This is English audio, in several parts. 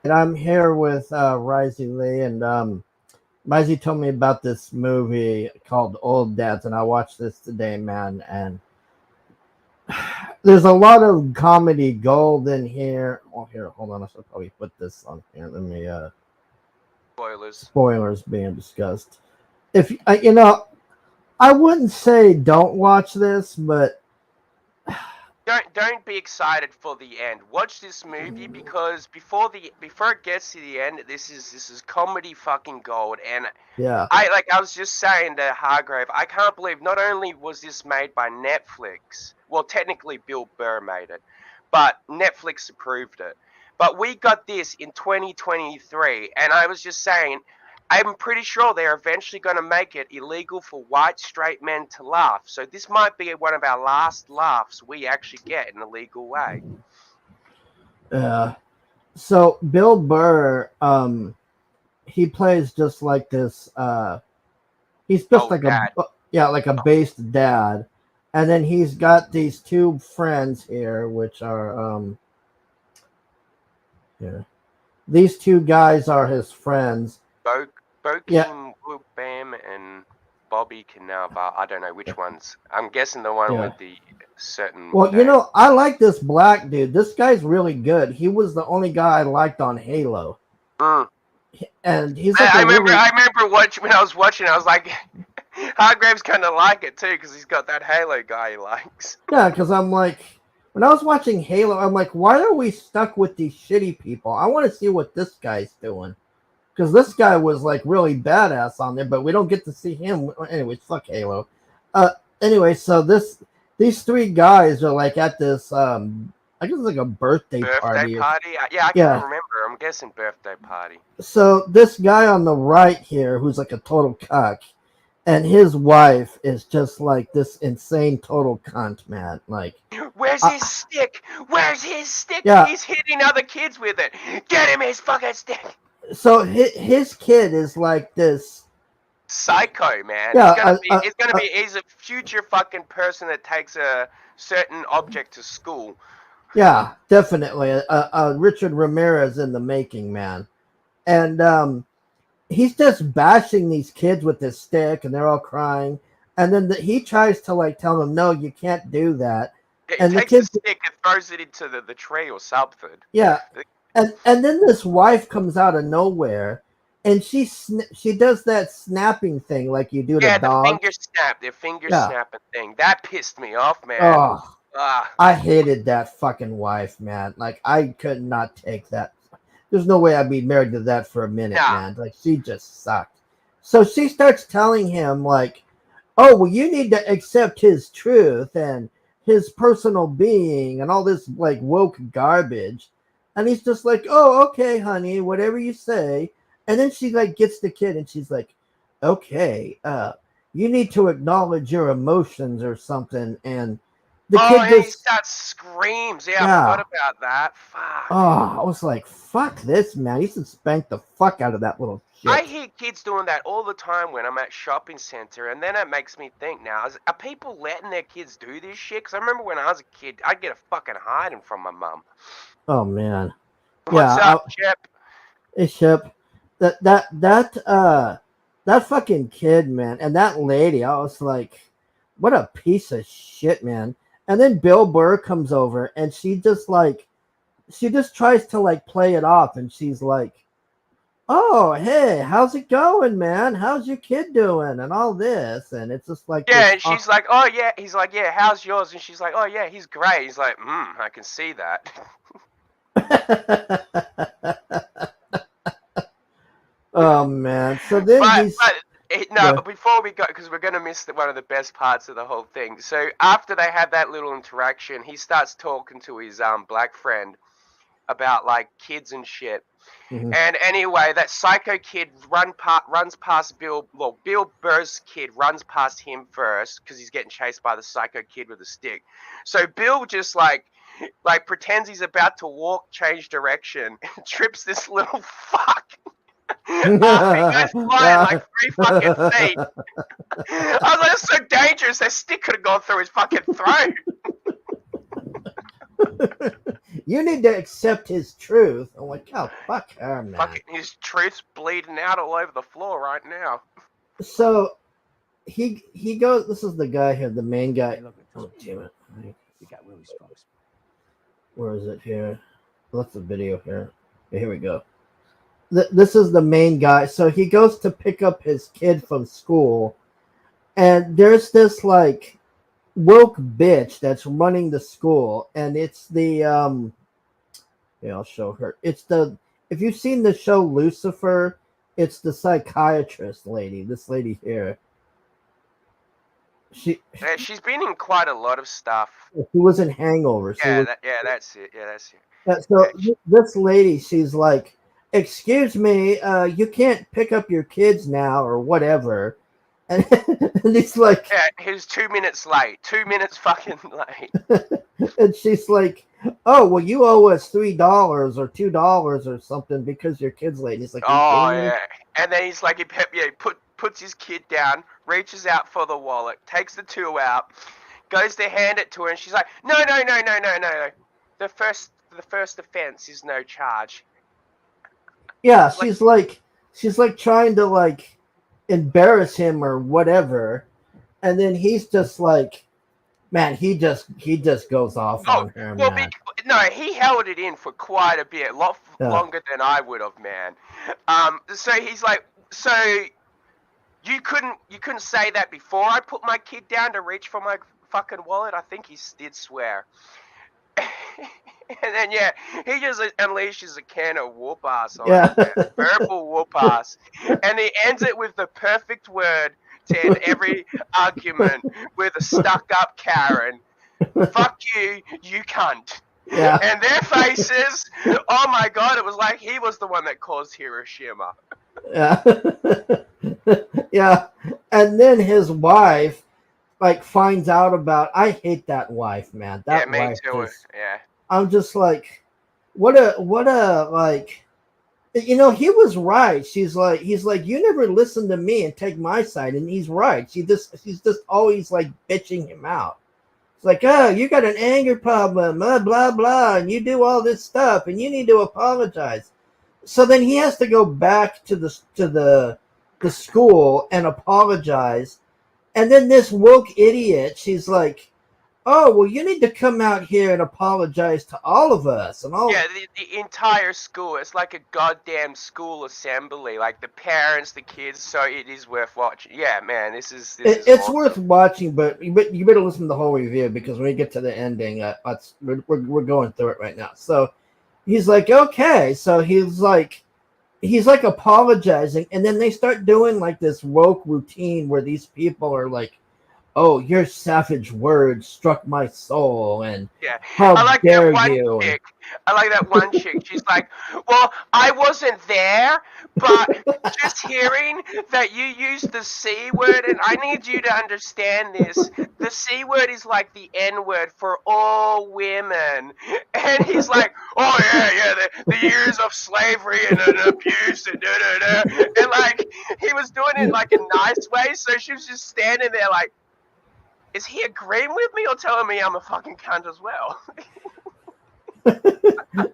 And I'm here with Risey Lee, and Risey told me about this movie called Old Dads, and I watched this today, man. And there's a lot of comedy gold in here. Oh, here, hold on. I should probably put this on here. Let me. Spoilers. Spoilers being discussed. If I wouldn't say don't watch this, but Don't be excited for the end. Watch this movie because before it gets to the end, this is comedy fucking gold. And yeah, I was just saying to Hargrave, I can't believe not only was this made by Netflix, well technically Bill Burr made it, but Netflix approved it. But we got this in 2023, and I was just saying, I'm pretty sure they're eventually going to make it illegal for white straight men to laugh. So this might be one of our last laughs we actually get in a legal way. yeah. So Bill Burr, he plays just like this. He's just Oh, like a Dad. yeah, like a based dad, and then he's got these two friends here, which are yeah, these two guys are his friends. Bo Yeah, Bokeem Woobam and Bobby Cannava. I don't know which ones. I'm guessing the one yeah. with the certain Well, name. I like this black dude. This guy's really good. He was the only guy I liked on Halo, Mm. and he's like I a remember. really I remember when I was watching. I was like, Hargraves kind of like it too because he's got that Halo guy he likes. yeah. Because I'm like, when I was watching Halo, I'm like, why are we stuck with these shitty people? I want to see what this guy's doing. Because this guy was like really badass on there, but we don't get to see him. Anyways, fuck Halo. Uh, anyway, so these three guys are like at this I guess it's like a birthday Birthday party. party. Yeah, I can't Yeah. remember. I'm guessing birthday party. So this guy on the right here, who's like a total cuck, and his wife is just like this insane total cunt, man. Like, Where's I, his stick? Where's his stick? yeah. He's hitting other kids with it. Get him his fucking stick. So his kid is like this. Psycho, man. He's Yeah. gonna be. He's gonna be. He's a future fucking person that takes a certain object to school. Yeah, definitely. Richard Ramirez in the making, man. And he's just bashing these kids with his stick, and they're all crying. And then he tries to like tell them, "No, you can't do that." Yeah, he And the takes the kids, stick and throws it into the tree or something. yeah. And then this wife comes out of nowhere, and she does that snapping thing like you do to Yeah, the dogs. finger snap, the finger Yeah. snapping thing. That pissed me off, man. Oh, Ah, I hated that fucking wife, man. Like I could not take that. There's no way I'd be married to that for a minute, nah. man. Like she just sucked. So she starts telling him like, "Oh, well, you need to accept his truth and his personal being and all this like woke garbage." And he's just like, "Oh, okay, honey, whatever you say." And then she like gets the kid and she's like, "Okay, you need to acknowledge your emotions or something." And the Oh, kid and he just starts screams. Yeah, I forgot yeah. about that. Fuck. Oh, I was like, fuck this, man. You should spank the fuck out of that little I shit. hear kids doing that all the time when I'm at shopping center, and then it makes me think now: are people letting their kids do this shit? Because I remember when I was a kid, I'd get a fucking hiding from my mum. Oh man. Yeah, What's up, Chip? Ship. That fucking kid, man, and that lady, I was like, what a piece of shit, man. And then Bill Burr comes over and she just tries to like play it off and she's like, "Oh, hey, how's it going, man? How's your kid doing?" and all this, and it's just like Yeah, this and she's like, "Oh yeah." He's like, "Yeah, how's yours?" And she's like, "Oh yeah, he's great." He's like, I can see that." oh man. So then he's No, yeah. before we go, because we're gonna miss one of the best parts of the whole thing. So after they have that little interaction, he starts talking to his black friend about like kids and shit. Mhm. And anyway, that psycho kid runs past Bill. Well, Bill Burr's kid runs past him first because he's getting chased by the psycho kid with a stick. So Bill just like pretends he's about to walk, change direction, and trips this little fuck. He goes flying like 3 fucking feet. I was like, that's so dangerous. That stick could have gone through his fucking throat. You need to accept his truth. I'm like, oh, fuck her, man. Fucking his truth's bleeding out all over the floor right now. So he goes. This is the guy here, the main guy. Hey, look, Oh, damn it! you got really strong. Where is it here? What's the video here? Okay, here we go. This is the main guy. So he goes to pick up his kid from school, and there's this like woke bitch that's running the school, and it's the yeah, I'll show her. It's the, if you've seen the show Lucifer, it's the psychiatrist lady. This lady here. Yeah, she's been in quite a lot of stuff. She was in Hangover. Yeah, that's it. Yeah, that's it. So this lady, she's like, "Excuse me, you can't pick up your kids now or whatever," and, and he's like, "Yeah, he's 2 minutes late. 2 minutes fucking late." And she's like, "Oh, well, you owe us $3 or $2 or something because your kid's late." And he's like, "Oh yeah," and then he's like, he puts his kid down, reaches out for the wallet, takes the 2 out, goes to hand it to her, and she's like, "No. The first offense is no charge." Yeah, she's like trying to like embarrass him or whatever, and then he's just like, man, he just goes off on her. Well, man. No, he held it in for quite a bit, a lot longer than I would have, man. So he's like, so you couldn't say that before I put my kid down to reach for my fucking wallet? I think he did swear. And then yeah, he just unleashes a can of whoop ass on him, verbal whoop ass, and he ends it with the perfect word to end every argument with a stuck-up Karen. Fuck you, you cunt. Yeah. And their faces, oh my god, it was like he was the one that caused Hiroshima. Yeah. Yeah. And then his wife like finds out about, I hate that wife, man. That yeah, me wife too. is, yeah. I'm just like, what a like, you know, he was right. He's like, you never listen to me and take my side, and he's right. She's just always like bitching him out. It's like, oh, you got an anger problem, blah blah blah, and you do all this stuff, and you need to apologize. So then he has to go back to the school and apologize, and then this woke idiot, she's like, oh, well, you need to come out here and apologize to all of us. And all. Yeah, the entire school. It's like a goddamn school assembly. Like the parents, the kids. So it is worth watching. Yeah, man, it's awesome. Worth watching, but you better listen to the whole review, because when we get to the ending, we're going through it right now. So he's like, okay. So he's like apologizing. And then they start doing like this woke routine where these people are like, oh, your savage words struck my soul, and yeah, how I like dare that one you? Chick. I like that one chick. She's like, well, I wasn't there, but just hearing that you used the C word, and I need you to understand this. The C word is like the N word for all women. And he's like, oh, yeah, the years of slavery and abuse and da-da-da. And like, he was doing it in like a nice way, so she was just standing there like, is he agreeing with me or telling me I'm a fucking cunt as well?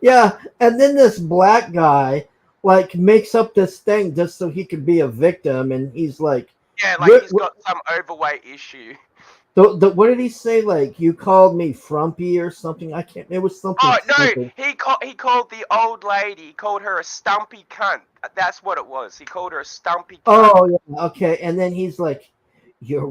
Yeah, and then this black guy like makes up this thing just so he could be a victim, and he's like, yeah, like he's got some overweight issue. What did he say? Like, you called me frumpy or something? I can't. It was something. Oh no, stupid. he called the old lady. He called her a stumpy cunt. That's what it was. He called her a stumpy cunt. Oh yeah, okay. And then he's like, your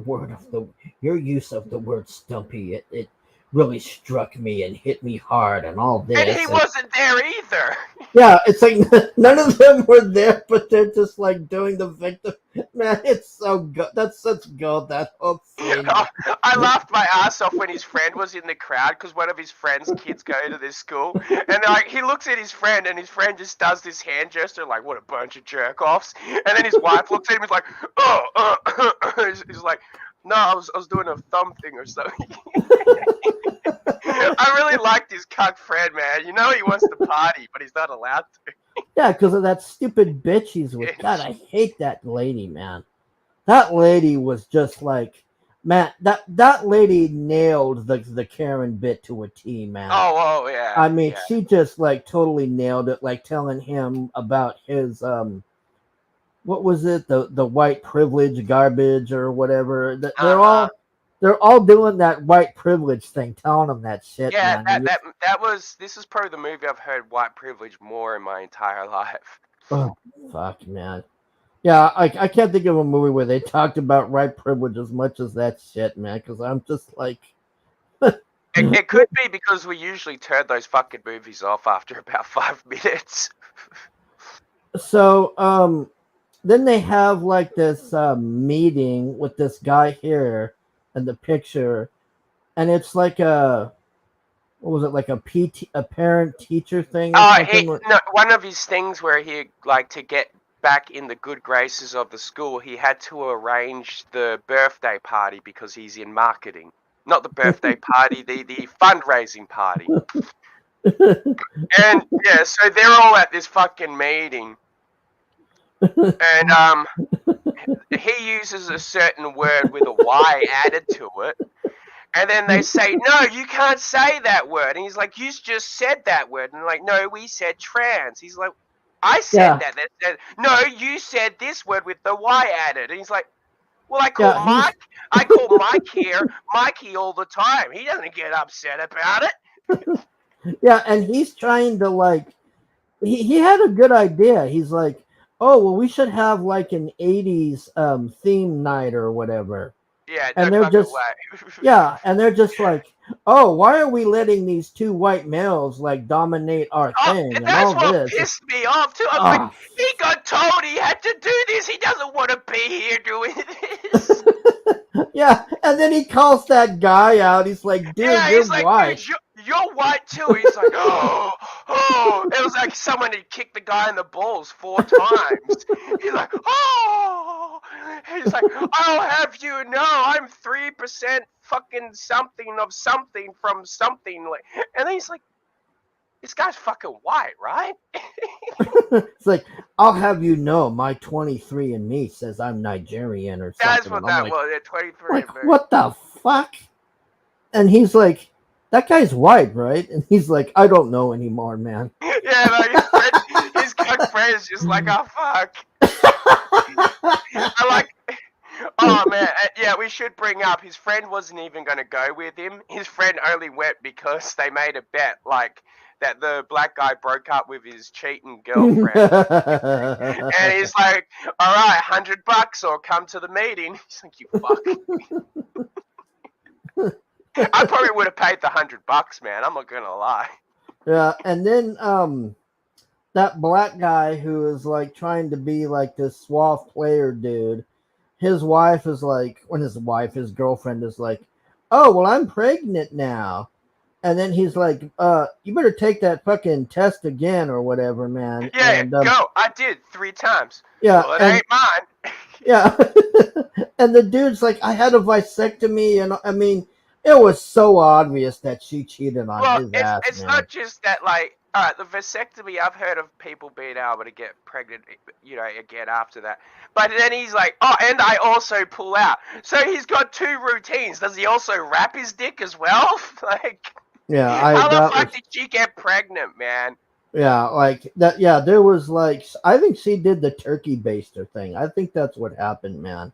use of the word stumpy, it really struck me and hit me hard and all this. And he wasn't there either. Yeah, it's like none of them were there, but they're just like doing the victim. Man, it's so good. That's such good, that whole scene. I laughed my ass off when his friend was in the crowd, because one of his friend's kids go to this school, and like he looks at his friend, and his friend just does this hand gesture like, what a bunch of jerk offs. And then his wife looks at him and is like, he's like, no, I was doing a thumb thing or something. I really liked his cuck friend, man. You know he wants to party, but he's not allowed to. Yeah, because of that stupid bitch he's with. God, I hate that lady, man. That lady was just like Man, that lady nailed the Karen bit to a T, man. Oh, yeah, I mean, yeah. she just like totally nailed it, like telling him about his what was it, the white privilege garbage or whatever. Uh-huh. They're all doing that white privilege thing, telling him that shit, Yeah, man. this is probably the movie I've heard white privilege more in my entire life. Oh fuck, man. Yeah, I can't think of a movie where they talked about white privilege as much as that shit, man. Because I'm just like, It could be because we usually turn those fucking movies off after about 5 minutes. so then they have like this meeting with this guy here in the picture, and it's like a what was it, like a parent teacher thing or something? One of his things where he, like, to get back in the good graces of the school, he had to arrange the birthday party because he's in marketing. Not the birthday party, the fundraising party. And yeah, so they're all at this fucking meeting, and he uses a certain word with a Y added to it. And then they say, no, you can't say that word. And he's like, you just said that word. And they're like, no, we said trans. He's like, I said Yeah. that. No, you said this word with the Y added. And he's like, well, I Yeah, he's call Mike here Mikey all the time. He doesn't get upset about it. yeah, and he's trying to like he had a good idea. He's like, oh well, we should have like an '80s theme night or whatever. Yeah, no And they're fucking just way. yeah, and they're just like, oh, why are we letting these two white males like dominate our thing and That's all what this? pissed me off too. I was like, he got told he had to do this. He doesn't want to be here doing this. Yeah, and then he calls that guy out. He's like, dude, Yeah, you're he's like, white. dude, you're white too. He's like, oh. It was like someone had kicked the guy in the balls 4 times. He's like, oh. He's like, I'll have you know, I'm 3% fucking something of something from something. And then he's like, this guy's fucking white, right? It's like, I'll have you know, my 23andMe says I'm Nigerian or something. That's what And that I'm was. 23. like, what the fuck? And he's like, that guy's white, right? And he's like, I don't know anymore, man. Yeah, like his good friend is just like, oh fuck. I like. Oh man, yeah, we should bring up his friend wasn't even going to go with him. His friend only went because they made a bet, like that the black guy broke up with his cheating girlfriend, and he's like, "All right, $100 or come to the meeting." He's like, "You fuck." I probably would have paid the $100, man. I'm not gonna lie. Yeah, and then that black guy who is like trying to be like this suave player dude, his wife is like, when his girlfriend is like, oh well, I'm pregnant now. And then he's like, you better take that fucking test again or whatever, man. Yeah, And go. I did 3 times. yeah, Well, it and ain't mine. yeah. And the dude's like, I had a vasectomy, and I mean, it was so obvious that she cheated on Well, his ass, it's man. not just that, like, alright, the vasectomy, I've heard of people being able to get pregnant, again after that. But then he's like, oh, and I also pull out. So he's got 2 routines. Does he also wrap his dick as well? Like, Yeah, how the fuck did she get pregnant, man? yeah, like that. Yeah, there was like, I think she did the turkey baster thing. I think that's what happened, man.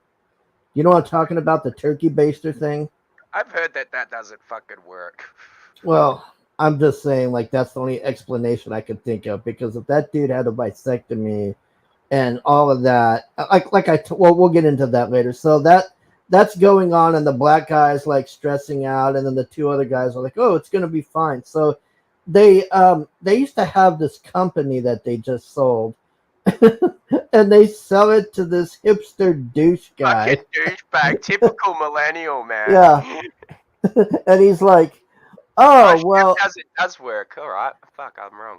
You know what I'm talking about, the turkey baster thing? I've heard that doesn't fucking work. Well, I'm just saying, like, that's the only explanation I could think of, because if that dude had a vasectomy and all of that, well, we'll get into that later. So that's going on, and the black guy's like stressing out, and then the 2 other guys are like, oh, it's gonna be fine. So they used to have this company that they just sold. And they sell it to this hipster douche guy. Fucking douchebag, typical millennial, man. Yeah. And he's like, oh well, it does work. All right, fuck, I'm wrong.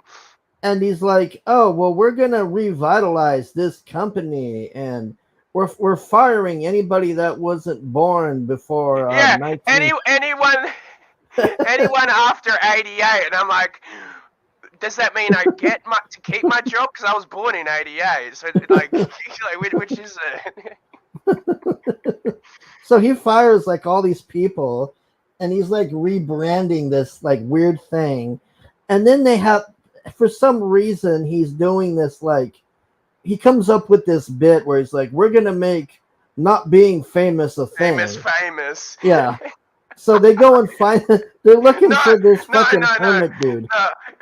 And he's like, oh well, we're gonna revitalize this company, and we're firing anybody that wasn't born before 19... anyone after 88. And I'm like, does that mean I get to keep my job because I was born in 88? So like which is So he fires like all these people, and he's like rebranding this like weird thing, and then they have, for some reason, he's doing this like he comes up with this bit where he's like, "We're gonna make not being famous a thing." Famous. Yeah. So they go and find. They're looking No, for this no, fucking no, no. hermit dude.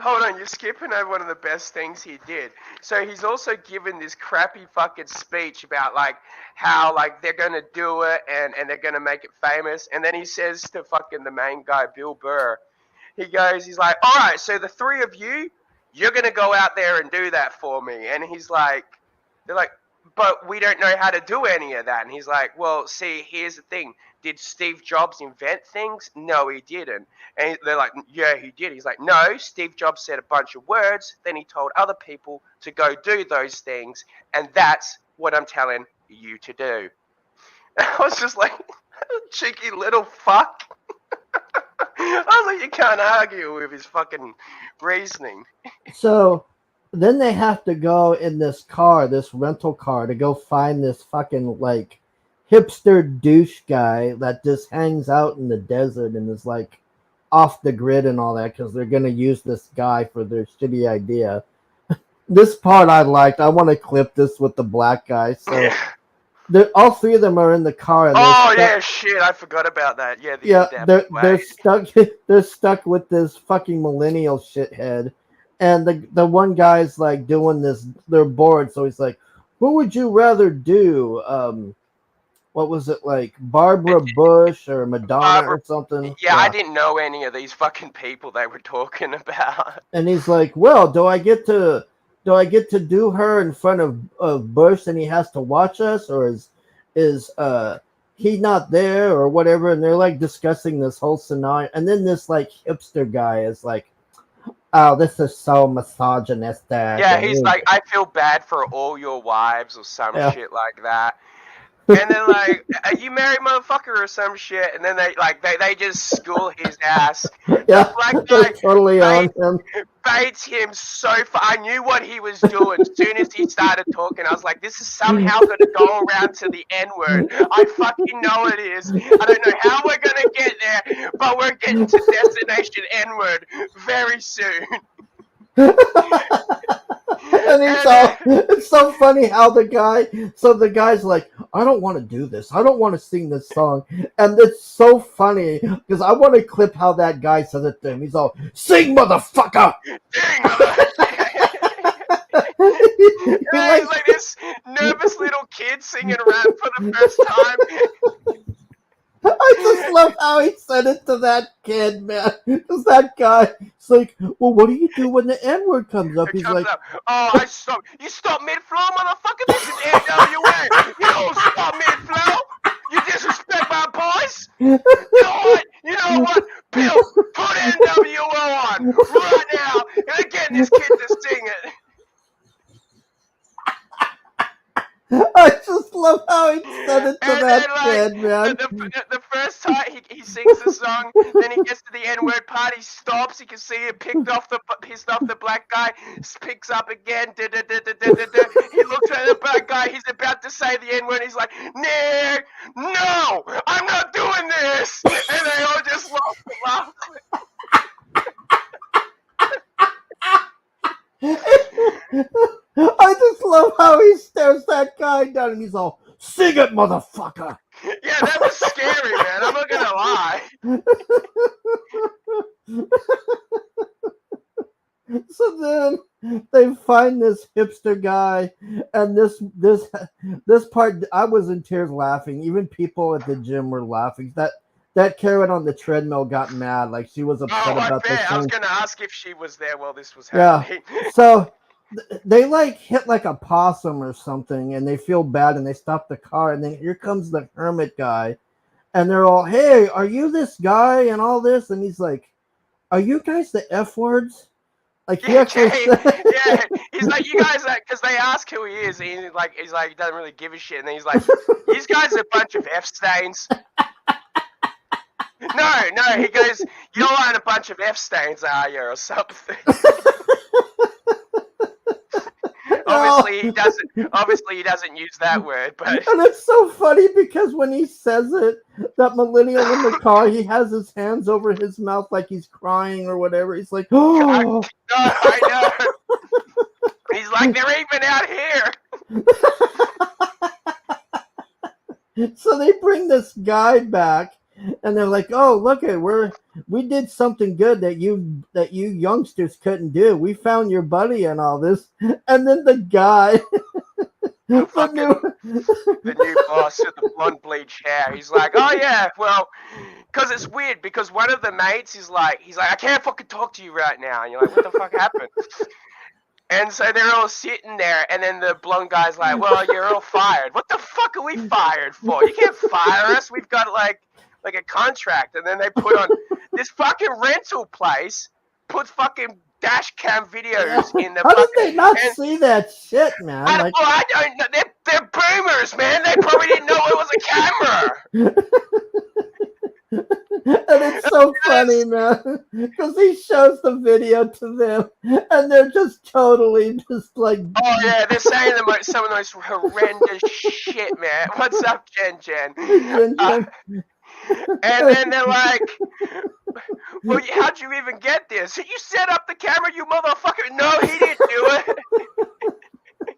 Hold on, you're skipping over one of the best things he did. So he's also given this crappy fucking speech about like how like they're gonna do it and they're gonna make it famous, and then he says to fucking the main guy, Bill Burr, he's like, all right, so the three of you, you're gonna go out there and do that for me, and they're like, but we don't know how to do any of that, and he's like, well, see, here's the thing. Did Steve Jobs invent things? No, he didn't. And they're like, yeah, he did. He's like, no, Steve Jobs said a bunch of words. Then he told other people to go do those things. And that's what I'm telling you to do. And I was just like, cheeky little fuck. I was like, you can't argue with his fucking reasoning. So then they have to go in this car, this rental car, to go find this fucking like hipster douche guy that just hangs out in the desert and is like off the grid and all that because they're gonna use this guy for their shitty idea. This part I liked. I want to clip this with the black guy. So all three of them are in the car. And shit! I forgot about that. They're stuck. They're stuck with this fucking millennial shithead, and the one guy's like doing this. They're bored, so he's like, "Who would you rather do? What was it like, Barbara Bush or Madonna or something?" Yeah, I didn't know any of these fucking people they were talking about. And he's like, "Well, do I get to do her in front of Bush and he has to watch us, or is he not there or whatever?" And they're like discussing this whole scenario, and then this like hipster guy is like, "Oh, this is so misogynistic." Yeah, he's like, "I feel bad for all your wives," or some shit like that. And then like, "Are you married, motherfucker?" or some shit. And then they just school his ass. Yeah, the black guy totally on him. Baits him so far. I knew what he was doing. As soon as he started talking, I was like, this is somehow going to go around to the N-word. I fucking know it is. I don't know how we're going to get there, but we're getting to destination N-word very soon. And it's so funny how the guy's like, "I don't want to do this. I don't want to sing this song." And it's so funny because I want to clip how that guy says it to him. He's all, "Sing, motherfucker!" Sing, motherfucker! He's like this nervous little kid singing rap for the first time. I just love how he said it to that kid, man. Because that guy, it's like, "Well, what do you do when the N-word comes up?" He's like, "Oh, I stop. You stop mid-flow, motherfucker. This is NWA. You don't stop mid-flow. You disrespect my boys. You know what? Bill, put NWO on right now and get this kid to sing it." I just love how he said it to that kid, man. The first time he sings the song, then he gets to the N-word part, he stops, you can see it pissed off the black guy, picks up again, he looks at the black guy, he's about to say the N-word, he's like, "No, I'm not doing this!" And they all just laugh. I just love how he stares that guy down and he's all, "Sing it, motherfucker!" Yeah, that was scary, man. I'm not gonna lie. So then they find this hipster guy, and this part, I was in tears laughing. Even people at the gym were laughing. That Karen on the treadmill got mad, like she was upset about this. I was gonna ask if she was there while this was happening. Yeah. So they like hit like a possum or something, and they feel bad, and they stop the car, and then here comes the hermit guy, and they're all, "Hey, are you this guy?" and all this, and he's like, "Are you guys the F words?" Like he actually said, yeah, he's like, "You guys," because they ask who he is, and he's like, he doesn't really give a shit, and then he's like, "These guys are a bunch of F stains." No, he goes, "You aren't a bunch of F stains, are you?" or something. Obviously he doesn't use that word, but And it's so funny because when he says it, that millennial in the car, he has his hands over his mouth like he's crying or whatever. He's like, oh. I know. He's like, they're even out here. So they bring this guy back, and they're like, "Oh, look at we did something good that you youngsters couldn't do. We found your buddy and all this." And then the guy, the new boss with the blonde bleach hair, he's like, "Oh yeah, well, because it's weird because one of the mates is like, I can't fucking talk to you right now." And you're like, "What the fuck happened?" And so they're all sitting there, and then the blonde guy's like, "Well, you're all fired." What the fuck are we fired for? You can't fire us. We've got like a contract. And then they put on this fucking rental place, puts fucking dash cam videos in the. How did they not see that shit, man? I don't know. They're boomers, man. They probably didn't know it was a camera. And it's so funny, man, because he shows the video to them, and they're just totally just like. Oh yeah, they're saying some of the most horrendous shit, man. What's up, Jen? And then they're like, "Well, how'd you even get this? You set up the camera, you motherfucker." No, he didn't do it.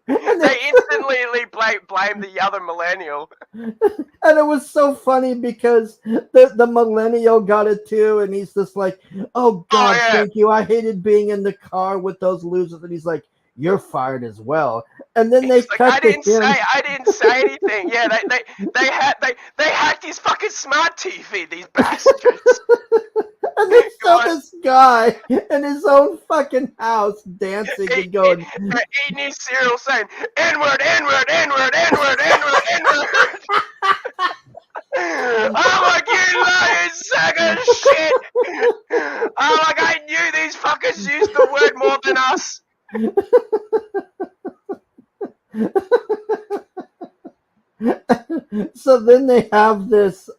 They instantly blame the other millennial. And it was so funny because the millennial got it too, and he's just like, "Oh God, thank you. I hated being in the car with those losers." And he's like, "You're fired as well." And then they cut I didn't say anything. Yeah, they hacked his fucking smart TV, these bastards. And they saw this guy in his own fucking house dancing and going, eating his cereal, saying N-word, N-word, N-word, N-word, N-word, N-word. I'm like, you lying sack of shit. I'm like, I knew these fuckers used the word more than us. So then they have this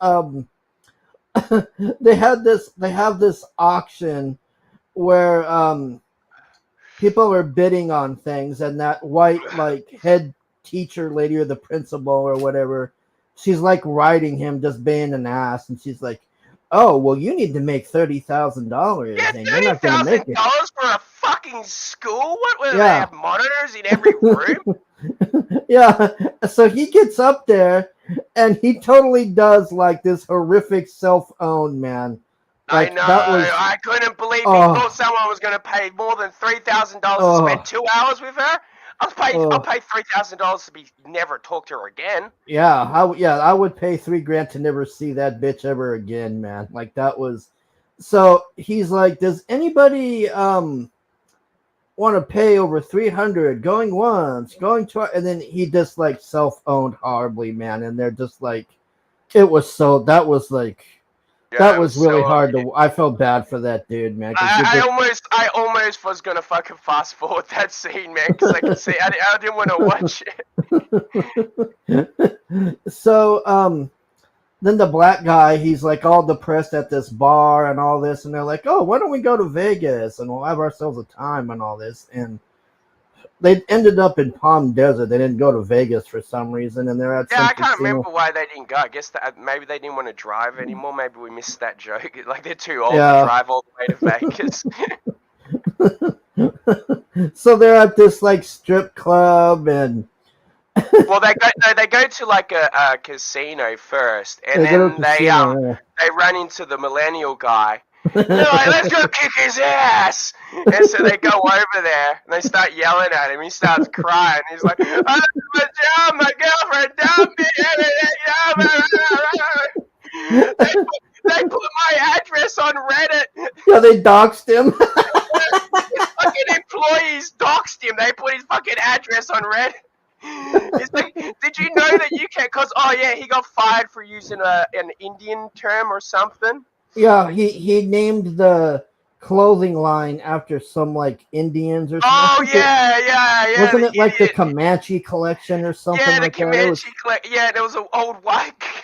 they have this auction where people are bidding on things, and that white like head teacher lady or the principal or whatever, she's like writing him just being an ass, and she's like, "Oh, well, you need to make $30,000. Yeah, and you're not gonna make it for a fucking school? What? They have monitors in every room?" Yeah, so he gets up there and he totally does like this horrific self-own, man. Like, I know. I couldn't believe he thought someone was going to pay more than $3,000 to spend 2 hours with her. I'll pay $3,000 to be never talk to her again. Yeah, I would pay $3,000 to never see that bitch ever again, man. Like, that was. So he's like, "Does anybody want to pay over 300 going once, going twice?" And then he just like self-owned horribly, man. And they're just like, that was really hard to. I felt bad for that dude, man. I almost was gonna fucking fast forward that scene, man, because I could see I didn't want to watch it. So then the black guy, he's like all depressed at this bar and all this, and they're like, "Oh, why don't we go to Vegas and we'll have ourselves a time and all this?" And they ended up in Palm Desert. They didn't go to Vegas for some reason, and they're at I can't remember why they didn't go. I guess maybe they didn't want to drive anymore. Maybe we missed that joke. Like, they're too old to drive all the way to Vegas. So they're at this like strip club, and well, they go to like a casino first, and then they run into the millennial guy. They're like, "Let's go kick his ass!" And so they go over there and they start yelling at him. He starts crying. He's like, "My girlfriend dumped me." They put my address on Reddit. Yeah, they doxed him. His fucking employees doxed him. They put his fucking address on Reddit. It's like, did you know that you can't? Cause he got fired for using an Indian term or something. Yeah, he named the clothing line after some like Indians or something. Oh yeah. Wasn't it like the Comanche collection or something? Yeah, the Comanche collection. Yeah, there was an old white guy.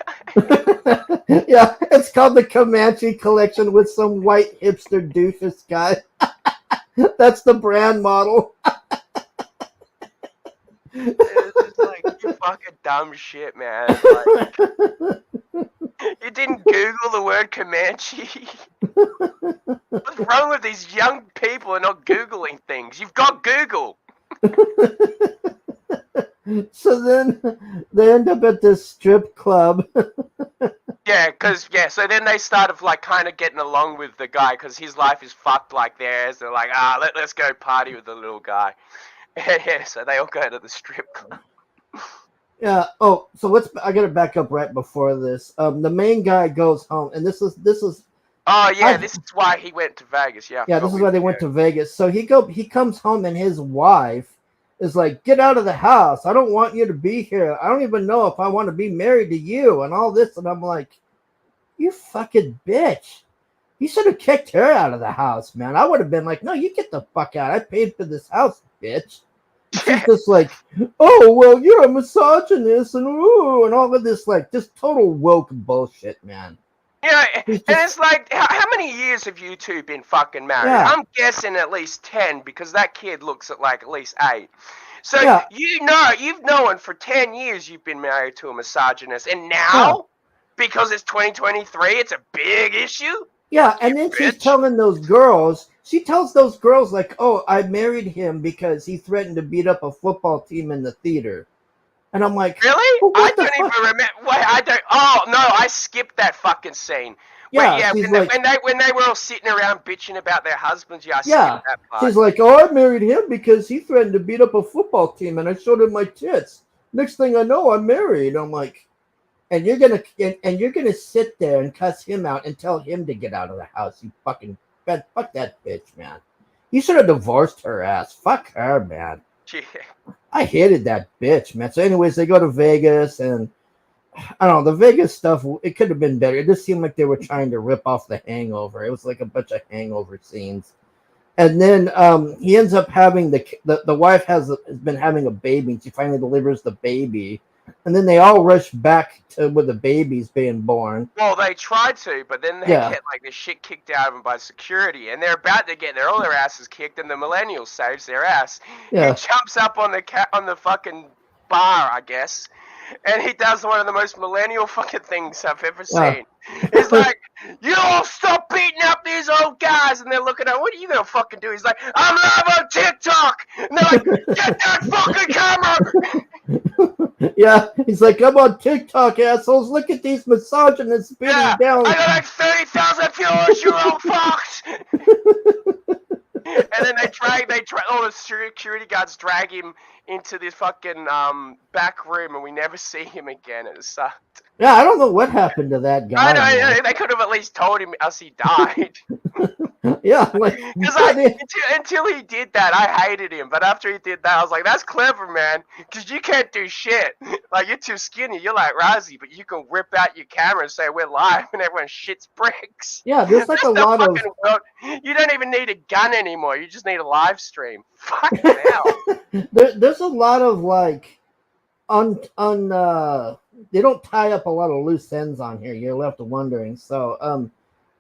Yeah, it's called the Comanche collection with some white hipster doofus guy. That's the brand model. It's just like, you fucking dumb shit, man. Like, you didn't Google the word Comanche. What's wrong with these young people and not Googling things? You've got Google. So then they end up at this strip club. So then they started like kind of getting along with the guy because his life is fucked like theirs. They're like, let's go party with the little guy. Yeah, so they all go to the strip club. Yeah. Oh, so I gotta back up right before this. The main guy goes home, and this is. Oh yeah, this is why he went to Vegas. Yeah. Yeah, this is why they went to Vegas. So he comes home, and his wife is like, "Get out of the house! I don't want you to be here. I don't even know if I want to be married to you," and all this. And I'm like, "You fucking bitch! You should have kicked her out of the house, man. I would have been like, no, you get the fuck out. I paid for this house, bitch." She's just like, "Oh, well, you're a misogynist and ooh," and all of this, like, just total woke bullshit, man. Yeah, and it's like, how many years have you two been fucking married? Yeah. I'm guessing at least 10 because that kid looks at least 8. So Yeah. you've known for 10 years you've been married to a misogynist, and now, because it's 2023, it's a big issue? Yeah, and then she's telling those girls, like, "Oh, I married him because he threatened to beat up a football team in the theater." And I'm like, really? Well, I don't even remember. Wait, I don't. Oh no, I skipped that fucking scene. Yeah, when they were all sitting around bitching about their husbands, I skipped that part. She's like, "Oh, I married him because he threatened to beat up a football team, and I showed him my tits. Next thing I know, I'm married." I'm like, and you're gonna sit there and cuss him out and tell him to get out of the house. You fucking fuck that bitch, man. You should have divorced her ass. Fuck her, man. Yeah. I hated that bitch, man. So, anyways, they go to Vegas, and I don't know, the Vegas stuff, it could have been better. It just seemed like they were trying to rip off The Hangover. It was like a bunch of hangover scenes. And then he ends up having the wife has been having a baby. She finally delivers the baby. And then they all rush back to where the baby's being born. Well, they tried to, but then they get like the shit kicked out of them by security, and they're about to get all their asses kicked, and the millennial saves their ass. Yeah. He jumps up on the fucking bar, I guess, and he does one of the most millennial fucking things I've ever seen. He's like, "You all stop beating up these old guys," and they're looking at, "What are you gonna fucking do?" He's like, "I'm live on TikTok," and they're like, "Get that fucking camera!" Yeah, he's like, "I'm on TikTok, assholes. Look at these misogynists beating down." I got like 30,000 viewers. You're all fucked. And then all the security guards drag him into this fucking back room, and we never see him again. It sucked. Yeah, I don't know what happened to that guy. I know, they could have at least told him us he died. Yeah, like, because until he did that, I hated him. But after he did that, I was like, "That's clever, man. Because you can't do shit. Like, you're too skinny. You're like Razzie, but you can whip out your camera and say we're live, and everyone shits bricks." Yeah, there's like a lot of. World. You don't even need a gun anymore. You just need a live stream. Fuck hell. There's a lot of like, they don't tie up a lot of loose ends on here. You're left wondering. So,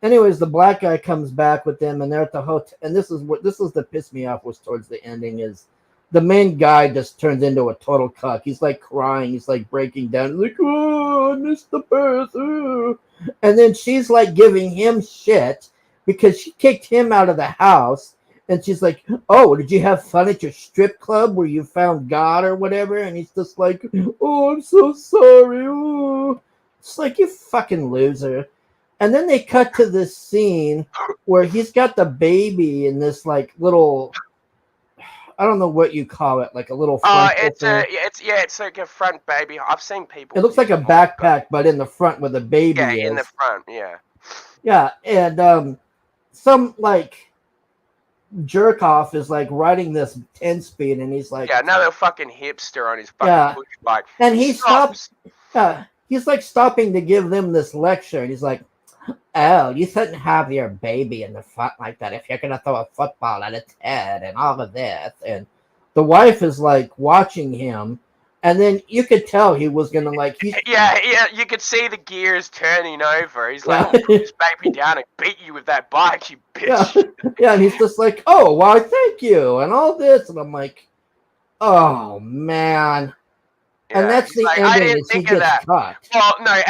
anyways, the black guy comes back with them, and they're at the hotel. And this is that pissed me off was towards the ending is the main guy just turns into a total cuck. He's like crying. He's like breaking down. He's like, "Oh, I missed the birth." Ooh. And then she's like giving him shit because she kicked him out of the house. And she's like, "Oh, did you have fun at your strip club where you found God or whatever?" And he's just like, "Oh, I'm so sorry." Ooh. It's like, you fucking loser. And then they cut to this scene where he's got the baby in this like little, I don't know what you call it, like a little. It's like a front baby. I've seen people. It looks like a backpack, but in the front where the baby is. Yeah, in the front. Yeah. Yeah, and some like jerk off is like riding this 10-speed, and he's like, another fucking hipster on his fucking push bike. And he stops. He's like stopping to give them this lecture, and he's like, "Oh, you shouldn't have your baby in the front like that if you're gonna throw a football at its head," and all of this. And the wife is like watching him, and then you could tell he was gonna like. Yeah, you could see the gears turning over. He's like, "I'll put this baby down and beat you with that bike, you bitch." Yeah, and he's just like, "Oh, why, thank you," and all this, and I'm like, Oh man. And Yeah, that's he's the like, I ending, didn't is he think of gets that. caught. Well, no,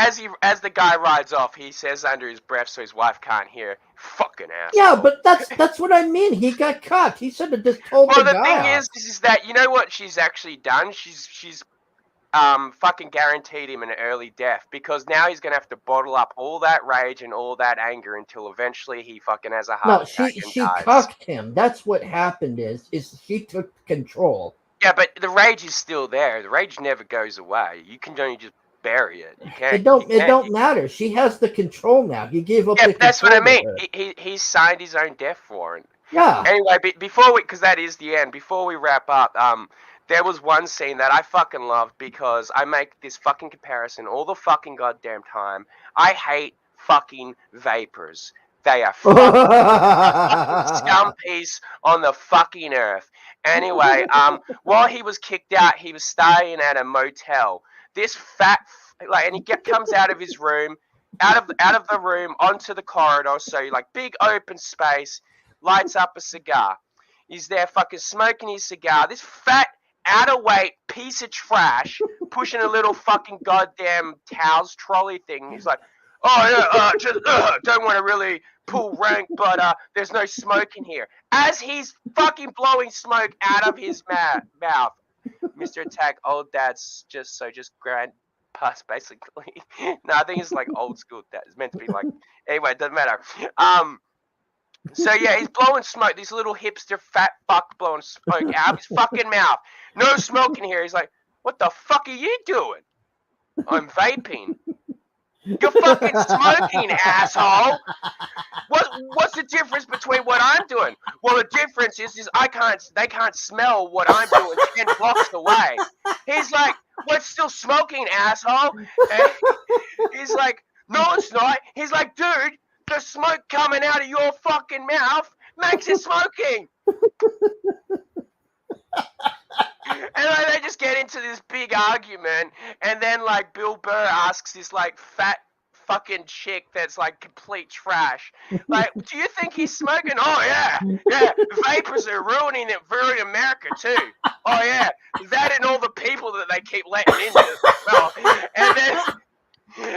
as the guy rides off, he says under his breath so his wife can't hear. Fucking Yeah, asshole. but that's what I mean. He got caught. He should have just told the Well, the guy thing off. is that you know what she's actually done? She's fucking guaranteed him an early death because now he's gonna have to bottle up all that rage and all that anger until eventually he fucking has a heart No, attack and she dies. cucked him. That's what happened. Is she took control. Yeah, but the rage is still there. The rage never goes away. You can only just bury it. You can't. It don't matter. She has the control now. He gave up Yeah, the but that's what I control to mean. her. He signed his own death warrant. Yeah. Anyway, before we, because that is the end. Before we wrap up, there was one scene that I fucking loved because I make this fucking comparison all the fucking goddamn time. I hate fucking vapors. They are fucking scum piece on the fucking earth. Anyway, while he was kicked out, he was staying at a motel. This fat, and he comes out of his room, out of the room onto the corridor. So like big open space, lights up a cigar. He's there fucking smoking his cigar. This fat, out of weight piece of trash pushing a little fucking goddamn towels trolley thing. He's like, oh yeah, just don't want to really pull rank, but there's no smoke in here. As he's fucking blowing smoke out of his mouth, Mr. Attack, old dad's just grandpa's basically. No, I think it's like old school dad. It's meant to be like. Anyway, it doesn't matter. So yeah, he's blowing smoke. This little hipster fat fuck blowing smoke out of his fucking mouth. No smoke in here. He's like, what the fuck are you doing? I'm vaping. You're fucking smoking, asshole. What's the difference between what I'm doing? Well, the difference is they can't smell what I'm doing 10 blocks away. He's like, what's still smoking, asshole? And he's like, no, it's not. He's like, dude, the smoke coming out of your fucking mouth makes it smoking. And like, they just get into this big argument, and then like Bill Burr asks this like fat fucking chick that's like complete trash, like, do you think he's smoking? Oh yeah, vapors are ruining America too. Oh yeah, that and all the people that they keep letting in as well.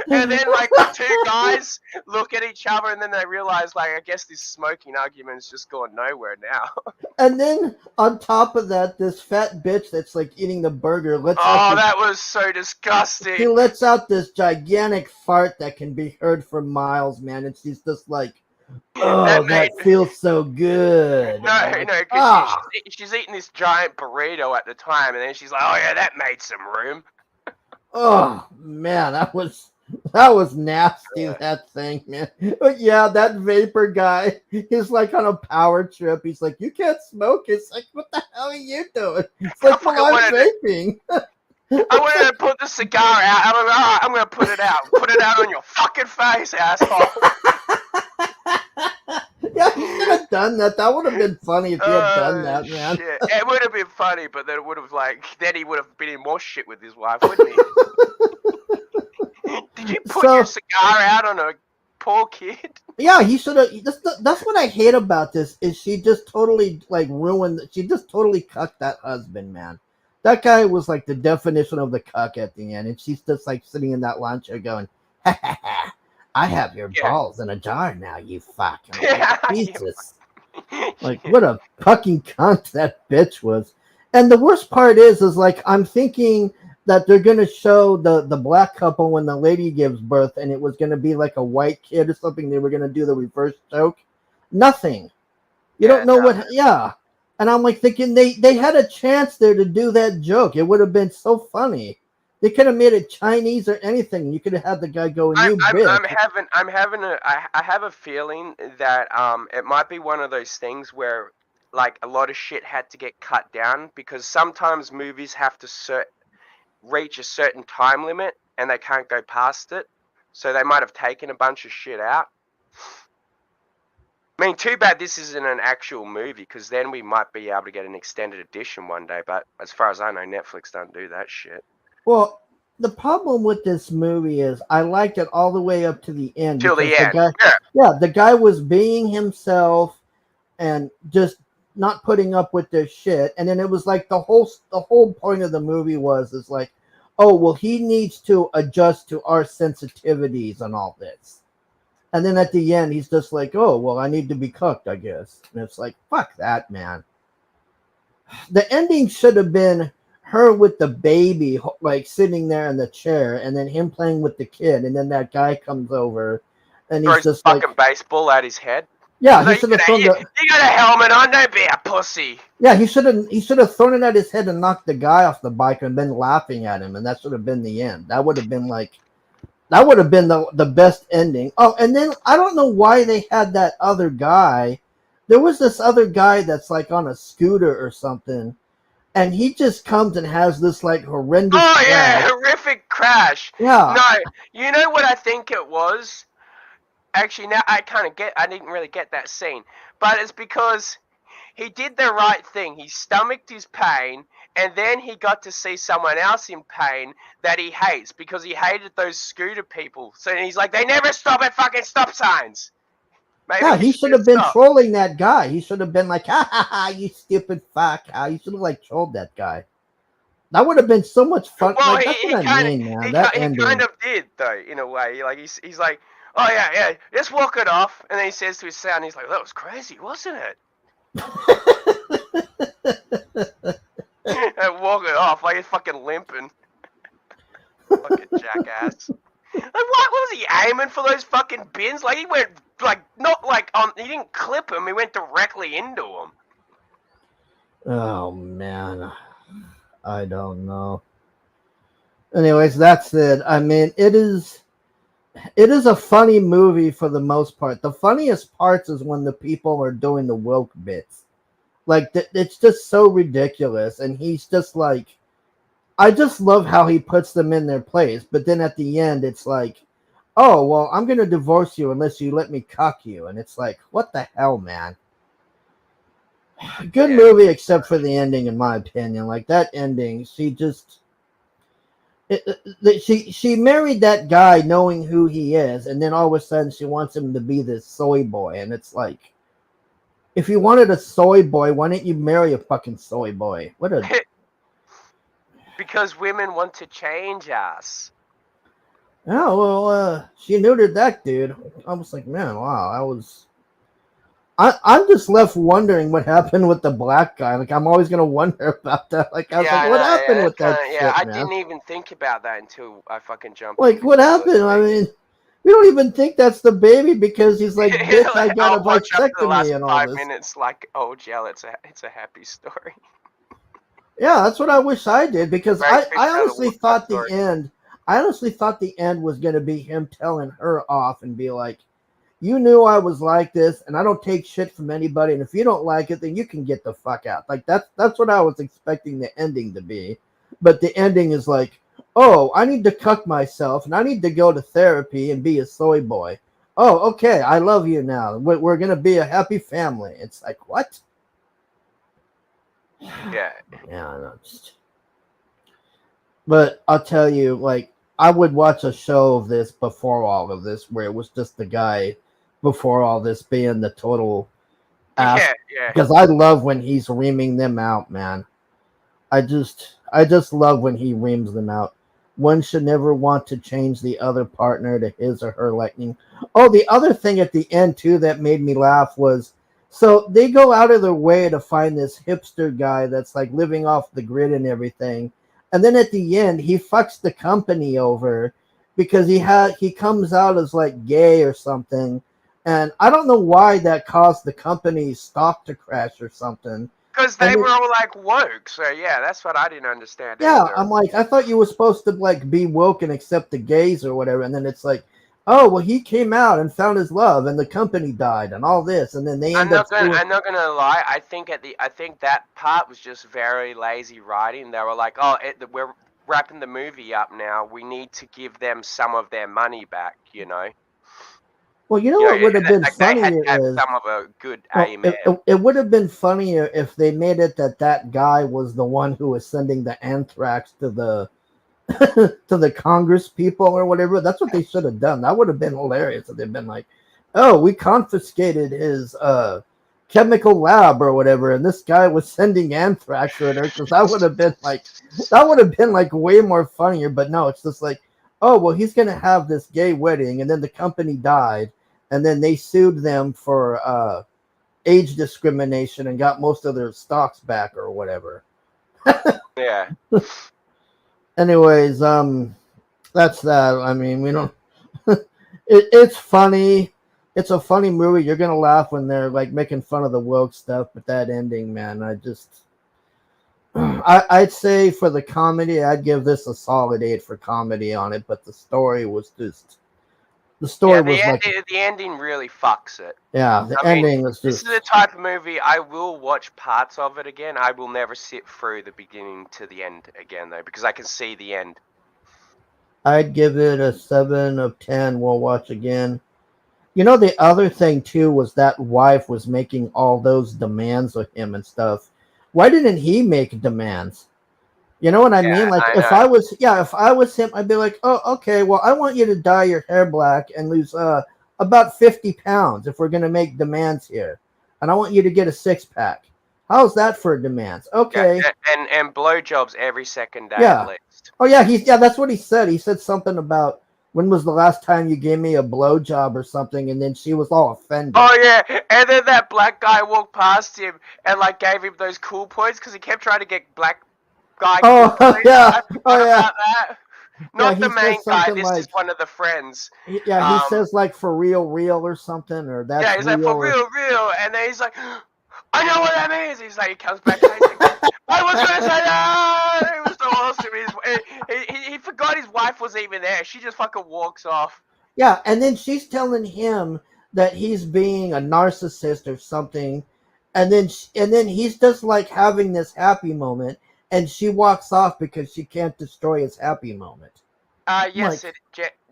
And then like the two guys look at each other and then they realize like I guess this smoking argument is just going nowhere now. And then on top of that, this fat bitch that's like eating the burger that was so disgusting. He lets out this gigantic fart that can be heard for miles, man. And she's just like, oh, that feels so good. No, because she's eating this giant burrito at the time, and then she's like, oh yeah, that made some room. Oh man, that was nasty, that thing, man. But yeah, that vapor guy, he's like on a power trip. He's like, you can't smoke. It's like, what the hell are you doing? It's like, well, I'm vaping. I wanted to put the cigar out. I'm gonna put it out. Put it out on your fucking face, asshole. Yeah, he should have done that. That would have been funny if he had done that, man. Shit. It would have been funny, but then it would have then he would have been in more shit with his wife, wouldn't he? Did you put your cigar out on a poor kid? Yeah, he should have. That's what I hate about this, is she just totally like ruined. She just totally cucked that husband, man. That guy was like the definition of the cuck at the end, and she's just like sitting in that lawn chair going, ha ha ha. I have your balls in a jar now, you fuck. Like, Jesus. Like, what a fucking cunt that bitch was. And the worst part is like, I'm thinking that they're going to show the black couple when the lady gives birth, and it was going to be like a white kid or something. They were going to do the reverse choke. Nothing. You don't know what. Yeah. And I'm like thinking they had a chance there to do that joke. It would have been so funny. They could have made it Chinese or anything. You could have had the guy go, I have a feeling that it might be one of those things where like a lot of shit had to get cut down because sometimes movies have to reach a certain time limit and they can't go past it. So they might have taken a bunch of shit out. I mean, too bad this isn't an actual movie because then we might be able to get an extended edition one day. But as far as I know, Netflix don't do that shit. Well, the problem with this movie is I liked it all the way up to the end. Till the end. The guy was being himself and just not putting up with their shit, and then it was like the whole point of the movie is like, oh well, he needs to adjust to our sensitivities and all this. And then at the end, he's just like, oh, well, I need to be cooked, I guess. And it's like, fuck that, man. The ending should have been her with the baby, like sitting there in the chair, and then him playing with the kid. And then that guy comes over and he's Throws just fucking like, baseball at his head. yeah, Like, you got a helmet on, don't be a pussy. Yeah, he should have thrown it at his head and knocked the guy off the bike and been laughing at him, and that should have been the end. That would have been the best ending. Oh, and then I don't know why they had that other guy. There was this other guy that's like on a scooter or something, and he just comes and has this like horrendous horrific crash. Yeah. No, you know what I think it was? Actually, now I didn't really get that scene, but it's because he did the right thing. He stomached his pain, and then he got to see someone else in pain that he hates because he hated those scooter people. So he's like, they never stop at fucking stop signs. Maybe yeah, he should have been trolling that guy. He should have been like, ha ha ha, you stupid fuck. You should have like trolled that guy. That would have been so much fun. Well, like, he kind of did, though, in a way. Like, he's like, oh, yeah, just walk it off. And then he says to his son, he's like, that was crazy, wasn't it? And walk it off like he's fucking limping. Fucking jackass. Like, what was he aiming for those fucking bins? Like, he went, like, not like, he didn't clip him, he went directly into him. Oh, man. I don't know. Anyways, that's it. I mean, it is a funny movie for the most part. The funniest parts is when the people are doing the woke bits. Like, it's just so ridiculous. And he's just like, I just love how he puts them in their place. But then at the end, it's like, oh, well, I'm going to divorce you unless you let me cuck you. And it's like, what the hell, man? Good movie, except for the ending, in my opinion. Like, that ending, she just... She married that guy knowing who he is, and then all of a sudden she wants him to be this soy boy. And it's like, if you wanted a soy boy, why didn't you marry a fucking soy boy? What a... Because women want to change us. Oh, well, she neutered that dude. I was like, man, wow, I'm just left wondering what happened with the black guy. Like, I'm always going to wonder about that. Like, I was like, what happened with that shit, I man? didn't even think about that until I fucking jumped. Like, what happened? I mean, we don't even think that's the baby because he's like, bitch, I got a vasectomy and all 5 this. minutes, like, oh, Jill, it's a happy story. Yeah, that's what I wish I did, because I honestly thought the end was going to be him telling her off and be like, you knew I was like this, and I don't take shit from anybody, and if you don't like it, then you can get the fuck out. Like, that's what I was expecting the ending to be. But the ending is like, oh, I need to cuck myself, and I need to go to therapy and be a soy boy. Oh, okay, I love you now. We're going to be a happy family. It's like, what? Yeah. Yeah, no, but I'll tell you, like, I would watch a show of this before all of this, where it was just the guy before all this being the total ass. Yeah. Because I love when he's reaming them out, man. I just love when he reams them out. One should never want to change the other partner to his or her liking. Oh, the other thing at the end, too, that made me laugh was, so they go out of their way to find this hipster guy that's like living off the grid and everything. And then at the end, he fucks the company over because he comes out as like gay or something. And I don't know why that caused the company's stock to crash or something. Because they were all like woke. So yeah, that's what I didn't understand. Yeah, either. I'm like, I thought you were supposed to like be woke and accept the gays or whatever. And then it's like, oh, well, he came out and found his love, and the company died, and all this, and then they I'm not gonna lie. I think that part was just very lazy writing. They were like, oh, we're wrapping the movie up now. We need to give them some of their money back, you know. Well, you know what would have been funnier they had is some of a good amen. It would have been funnier if they made it that guy was the one who was sending the anthrax to the to the Congress people or whatever. That's what they should have done. That would have been hilarious if they'd been like, oh, we confiscated chemical lab or whatever, and this guy was sending anthrax at her, because that would have been like way more funnier. But no, it's just like, oh well, he's gonna have this gay wedding, and then the company died, and then they sued them for age discrimination and got most of their stocks back or whatever. Yeah. Anyways, that's that. I mean, we don't. It's funny. It's a funny movie. You're gonna laugh when they're like making fun of the woke stuff, but that ending, man, I'd say for the comedy, I'd give this a solid 8 for comedy on it. But the story was just. The story was like. The ending really fucks it. Yeah, the ending was This just. is the type of movie I will watch parts of it again. I will never sit through the beginning to the end again, though, because I can see the end. I'd give it a 7 of 10. We'll watch again. You know, the other thing too was that wife was making all those demands of him and stuff. Why didn't he make demands? You know what I mean? Like if I was him, I'd be like, oh, okay, well, I want you to dye your hair black and lose about 50 pounds if we're gonna make demands here, and I want you to get a 6-pack. How's that for demands? Okay. Yeah, and blowjobs every second day Yeah. at least. Oh yeah, that's what he said. He said something about when was the last time you gave me a blowjob or something, and then she was all offended. Oh yeah, and then that black guy walked past him and like gave him those cool points because he kept trying to get black guy. Oh cool yeah, oh yeah. About that. Not Yeah, the main guy. This like, is one of the friends. Yeah, he says like for real or something, or that's yeah. He's like for real, and then he's like, I know what that means. He's like, he comes back. And he's like, I was gonna say that. It was so awesome. He forgot his wife was even there. She just fucking walks off. Yeah, and then she's telling him that he's being a narcissist or something, and then he's just like having this happy moment, and she walks off because she can't destroy his happy moment. Yes, like,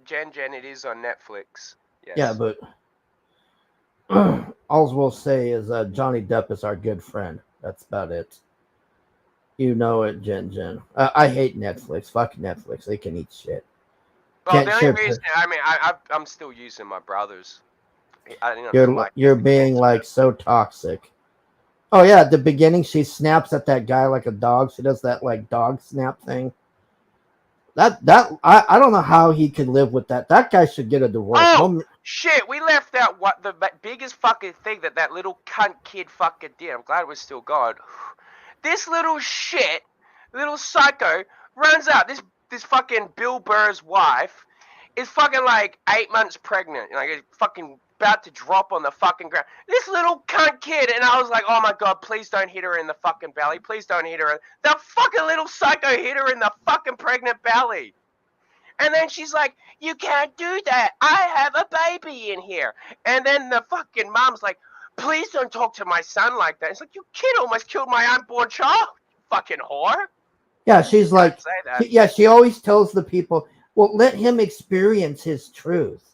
Jen, it is on Netflix. Yes. Yeah, but all we'll say is Johnny Depp is our good friend. That's about it. You know it, Jen. I hate Netflix. Fuck Netflix. They can eat shit. Well, the only reason, I mean, I'm still using my brother's. You're being like so toxic. Oh yeah, at the beginning she snaps at that guy like a dog. She does that like dog snap thing. I don't know how he could live with that. That guy should get a divorce. Oh shit, we left out what the biggest fucking thing that little cunt kid fucking did. I'm glad we're still gone. This little shit, little psycho, runs out. This fucking Bill Burr's wife is fucking like 8 months pregnant. Like it's fucking about to drop on the fucking ground. This little cunt kid, and I was like, oh my god, please don't hit her in the fucking belly. Please don't hit her. The fucking little psycho hit her in the fucking pregnant belly. And then she's like, you can't do that. I have a baby in here. And then the fucking mom's like, please don't talk to my son like that. It's like, you kid almost killed my unborn child, fucking whore. Yeah, she's like, she always tells the people, well, let him experience his truth.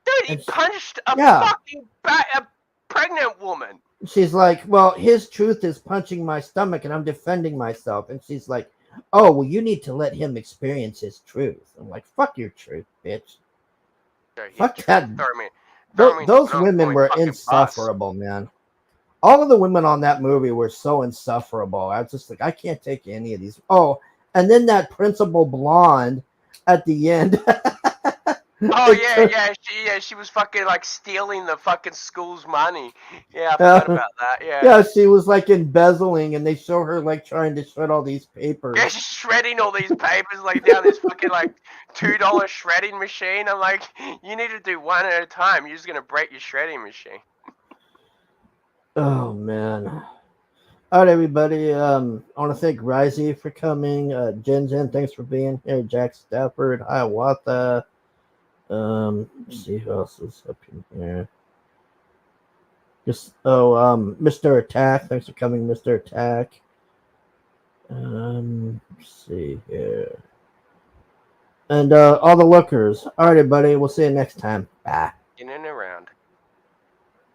Dude, he punched a fucking a pregnant woman. She's like, well, his truth is punching my stomach and I'm defending myself. And she's like, oh, well, you need to let him experience his truth. I'm like, fuck your truth, bitch. Fuck that. Those women were insufferable, man. All of the women on that movie were so insufferable. I was just like, I can't take any of these. Oh, and then that principal blonde at the end. Oh yeah. She was fucking like stealing the fucking school's money. Yeah, I forgot about that. Yeah, she was like embezzling, and they show her like trying to shred all these papers. Yeah, she's shredding all these papers like down this fucking like $2 shredding machine. I'm like, you need to do one at a time. You're just gonna break your shredding machine. Oh man. All right, everybody. I want to thank Risey for coming. Jen, thanks for being here. Jack Stafford, Hiawatha. Let's see who else is up in here. Mr. Attack. Thanks for coming, Mr. Attack. Let's see here. And all the lookers. All right, everybody. We'll see you next time. Bye.